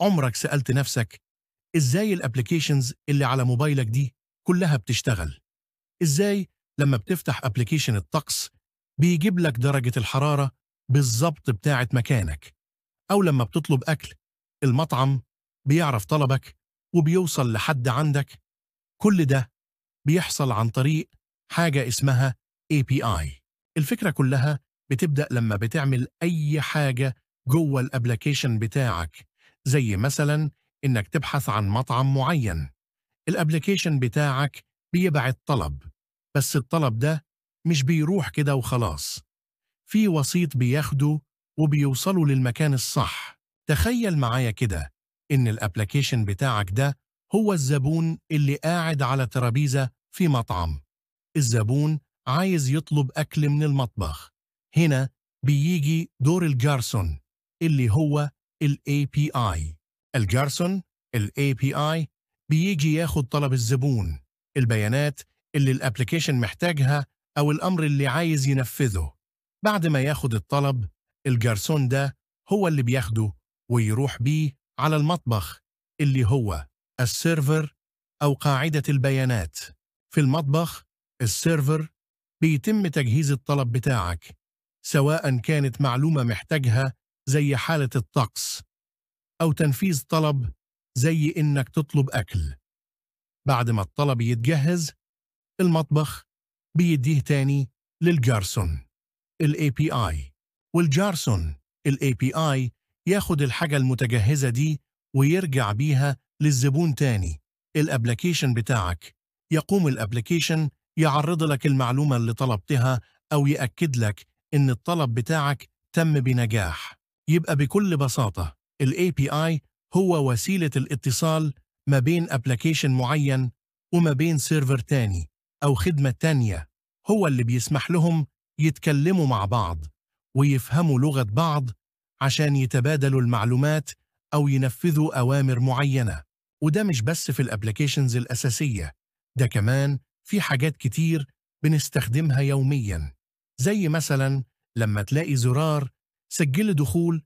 عمرك سألت نفسك إزاي الابليكيشنز اللي على موبايلك دي كلها بتشتغل؟ إزاي لما بتفتح ابليكيشن الطقس بيجيب لك درجة الحرارة بالظبط بتاعت مكانك؟ أو لما بتطلب أكل المطعم بيعرف طلبك وبيوصل لحد عندك؟ كل ده بيحصل عن طريق حاجة اسمها API. الفكرة كلها بتبدأ لما بتعمل أي حاجة جوه الابليكيشن بتاعك، زي مثلا إنك تبحث عن مطعم معين. الابليكيشن بتاعك بيبعت طلب، بس الطلب ده مش بيروح كده وخلاص، في وسيط بياخده وبيوصله للمكان الصح. تخيل معايا كده إن الابليكيشن بتاعك ده هو الزبون اللي قاعد على ترابيزة في مطعم. الزبون عايز يطلب أكل من المطبخ. هنا بيجي دور الجارسون اللي هو ال API. الجارسون ال API بيجي ياخد طلب الزبون، البيانات اللي الابليكيشن محتاجها أو الأمر اللي عايز ينفذه. بعد ما ياخد الطلب، الجارسون ده هو اللي بياخده ويروح بيه على المطبخ اللي هو السيرفر أو قاعدة البيانات. في المطبخ السيرفر بيتم تجهيز الطلب بتاعك، سواء كانت معلومة محتاجها زي حالة الطقس، أو تنفيذ طلب زي إنك تطلب أكل. بعد ما الطلب يتجهز، المطبخ بيديه تاني للجارسون ال API، والجارسون ال API ياخد الحاجة المتجهزة دي ويرجع بيها للزبون تاني. الابليكيشن بتاعك يقوم الابليكيشن يعرض لك المعلومة اللي طلبتها أو يأكد لك إن الطلب بتاعك تم بنجاح. يبقى بكل بساطة ال API هو وسيلة الاتصال ما بين ابليكيشن معين وما بين سيرفر تاني أو خدمة تانية، هو اللي بيسمح لهم يتكلموا مع بعض ويفهموا لغة بعض عشان يتبادلوا المعلومات أو ينفذوا أوامر معينة. وده مش بس في الابليكيشنز الأساسية، ده كمان في حاجات كتير بنستخدمها يومياً، زي مثلاً لما تلاقي زرار سجل دخول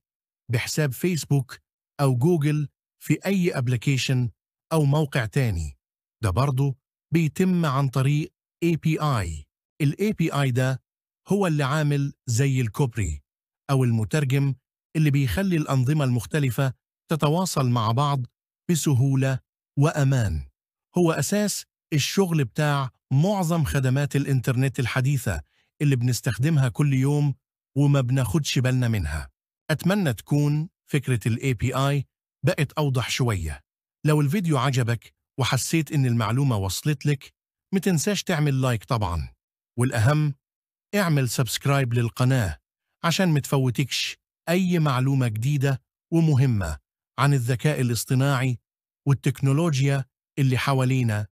بحساب فيسبوك أو جوجل في أي ابليكيشن أو موقع تاني. ده برضو بيتم عن طريق API. ال API ده هو اللي عامل زي الكوبري أو المترجم اللي بيخلي الأنظمة المختلفة تتواصل مع بعض بسهولة وأمان. هو أساس الشغل بتاع معظم خدمات الإنترنت الحديثة اللي بنستخدمها كل يوم وما بناخدش بالنا منها. أتمنى تكون فكرة ال API بقت أوضح شوية. لو الفيديو عجبك وحسيت إن المعلومة وصلت لك، متنساش تعمل لايك طبعا، والأهم اعمل سبسكرايب للقناة عشان متفوتكش أي معلومة جديدة ومهمة عن الذكاء الاصطناعي والتكنولوجيا اللي حوالينا